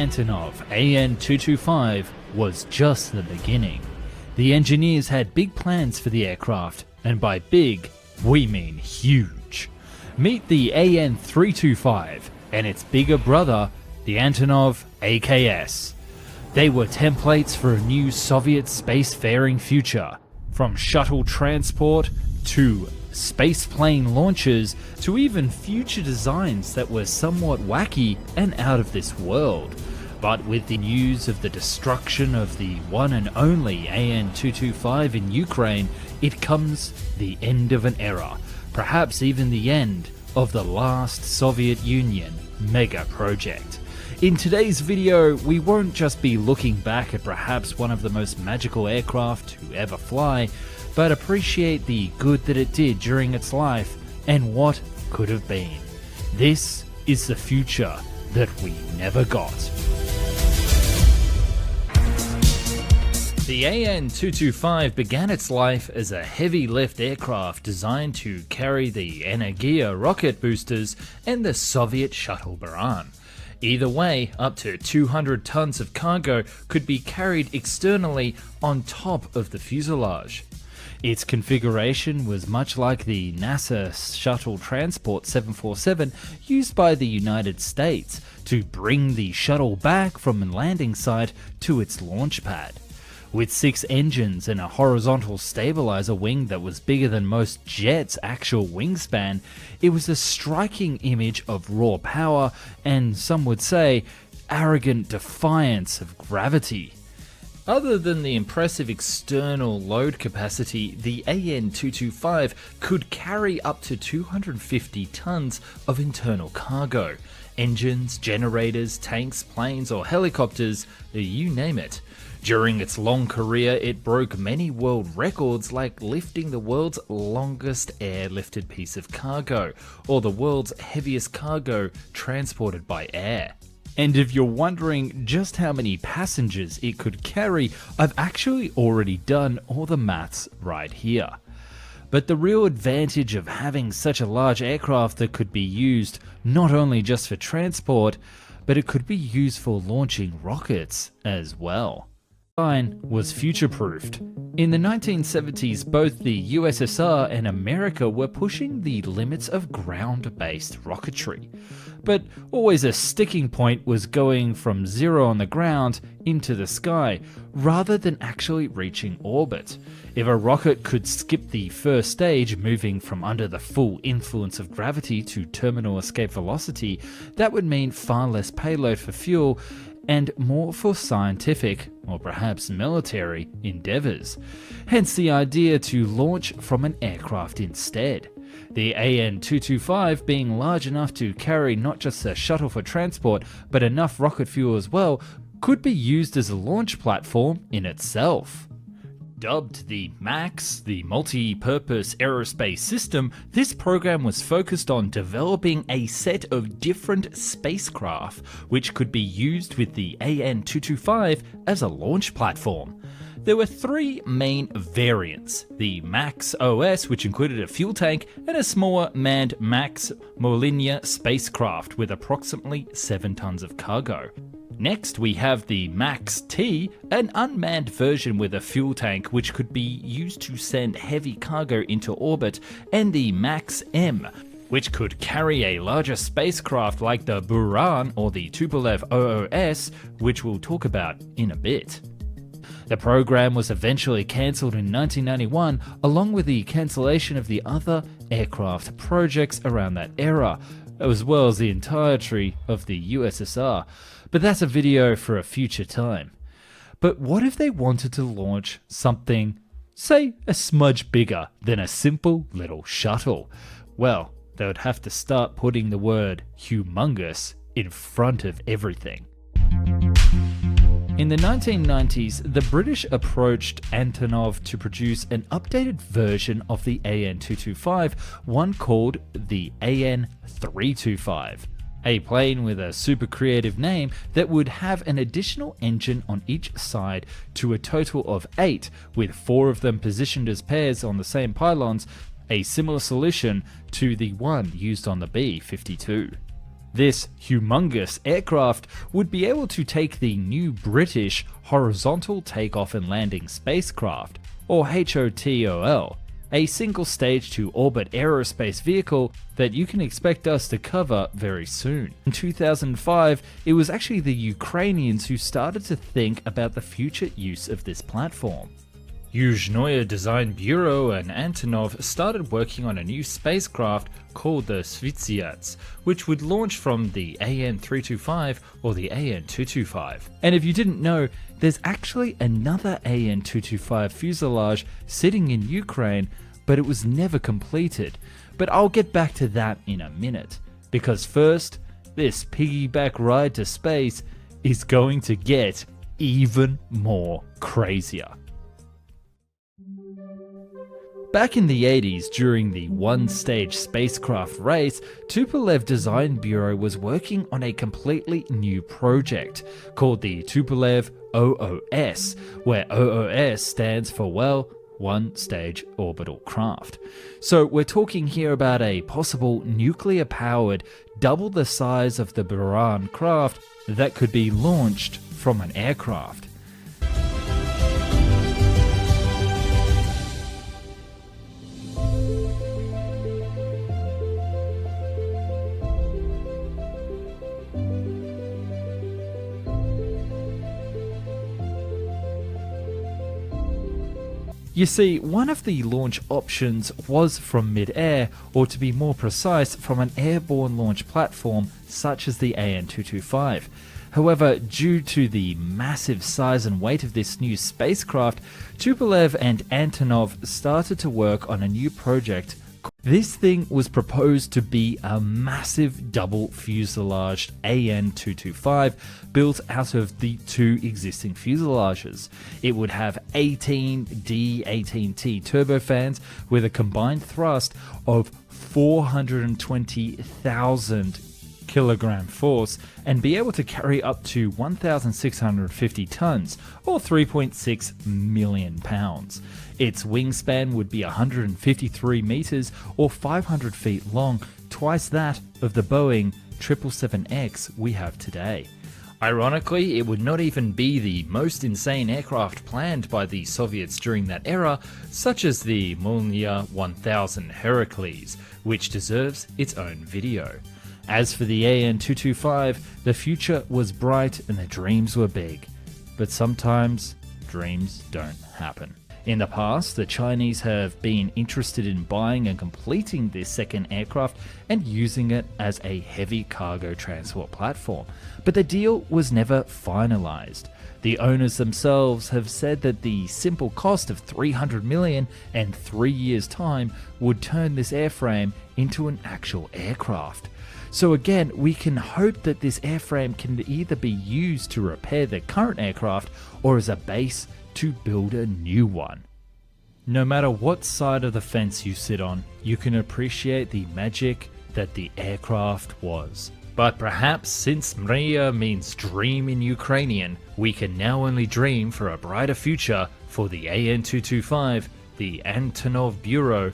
Antonov AN-225 was just the beginning. The engineers had big plans for the aircraft, and by big, we mean huge. Meet the AN-325 and its bigger brother, the Antonov AKS. They were templates for a new Soviet spacefaring future, from shuttle transport to spaceplane launches to even future designs that were somewhat wacky and out of this world. But with the news of the destruction of the one and only AN-225 in Ukraine, it comes the end of an era, perhaps even the end of the last Soviet Union mega project. In today's video, we won't just be looking back at perhaps one of the most magical aircraft to ever fly, but appreciate the good that it did during its life and what could have been. This is the future that we never got. The AN-225 began its life as a heavy-lift aircraft designed to carry the Energia rocket boosters and the Soviet shuttle Buran. Either way, up to 200 tons of cargo could be carried externally on top of the fuselage. Its configuration was much like the NASA Shuttle Transport 747 used by the United States to bring the shuttle back from a landing site to its launch pad. With 6 engines and a horizontal stabilizer wing that was bigger than most jets' actual wingspan, it was a striking image of raw power and, some would say, arrogant defiance of gravity. Other than the impressive external load capacity, the AN-225 could carry up to 250 tons of internal cargo. Engines, generators, tanks, planes or helicopters, you name it. During its long career, it broke many world records, like lifting the world's longest airlifted piece of cargo, or the world's heaviest cargo transported by air. And if you're wondering just how many passengers it could carry, I've actually already done all the maths right here. But the real advantage of having such a large aircraft that could be used not only just for transport, but it could be used for launching rockets as well. The design was future-proofed. In the 1970s, both the USSR and America were pushing the limits of ground-based rocketry. But always a sticking point was going from zero on the ground into the sky, rather than actually reaching orbit. If a rocket could skip the first stage, moving from under the full influence of gravity to terminal escape velocity, that would mean far less payload for fuel and more for scientific, or perhaps military, endeavors. Hence the idea to launch from an aircraft instead. The AN-225 being large enough to carry not just a shuttle for transport, but enough rocket fuel as well, could be used as a launch platform in itself. Dubbed the MAX, the Multi-Purpose Aerospace System, this program was focused on developing a set of different spacecraft which could be used with the AN-225 as a launch platform. There were 3 main variants: the MAX OS, which included a fuel tank, and a smaller manned MAX Molniya spacecraft with approximately 7 tons of cargo. Next, we have the MAX-T, an unmanned version with a fuel tank which could be used to send heavy cargo into orbit, and the MAX-M, which could carry a larger spacecraft like the Buran or the Tupolev OOS, which we'll talk about in a bit. The program was eventually cancelled in 1991, along with the cancellation of the other aircraft projects around that era, as well as the entirety of the USSR. But that's a video for a future time. But what if they wanted to launch something, say, a smudge bigger than a simple little shuttle? Well, they would have to start putting the word humongous in front of everything. In the 1990s, the British approached Antonov to produce an updated version of the AN-225, one called the AN-325. A plane with a super creative name that would have an additional engine on each side to a total of 8, with 4 of them positioned as pairs on the same pylons, a similar solution to the one used on the B-52. This humongous aircraft would be able to take the new British Horizontal Takeoff and Landing Spacecraft, or HOTOL, a single stage to orbit aerospace vehicle that you can expect us to cover very soon. In 2005, it was actually the Ukrainians who started to think about the future use of this platform. Yuzhnoye Design Bureau and Antonov started working on a new spacecraft called the Svitsiats, which would launch from the AN-325 or the AN-225. And if you didn't know, there's actually another AN-225 fuselage sitting in Ukraine, but it was never completed. But I'll get back to that in a minute, because first, this piggyback ride to space is going to get even more crazier. Back in the 80s, during the one-stage spacecraft race, Tupolev Design Bureau was working on a completely new project called the Tupolev OOS, where OOS stands for, well, one-stage orbital craft. So we're talking here about a possible nuclear-powered, double the size of the Buran craft that could be launched from an aircraft. You see, one of the launch options was from mid-air, or to be more precise, from an airborne launch platform such as the AN-225. However, due to the massive size and weight of this new spacecraft, Tupolev and Antonov started to work on a new project. This thing was proposed to be a massive double fuselaged AN-225 built out of the two existing fuselages. It would have 18 D-18T turbofans with a combined thrust of 420,000 kilogram force and be able to carry up to 1,650 tons or 3.6 million pounds. Its wingspan would be 153 meters or 500 feet long, twice that of the Boeing 777X we have today. Ironically, it would not even be the most insane aircraft planned by the Soviets during that era, such as the Molniya 1000 Heracles, which deserves its own video. As for the AN-225, the future was bright and the dreams were big. But sometimes, dreams don't happen. In the past, the Chinese have been interested in buying and completing this second aircraft and using it as a heavy cargo transport platform, but the deal was never finalized. The owners themselves have said that the simple cost of $300 million and 3 years' time would turn this airframe into an actual aircraft. So again, we can hope that this airframe can either be used to repair the current aircraft or as a base to build a new one. No matter what side of the fence you sit on, you can appreciate the magic that the aircraft was. But perhaps since Mrya means dream in Ukrainian, we can now only dream for a brighter future for the AN-225, the Antonov Bureau,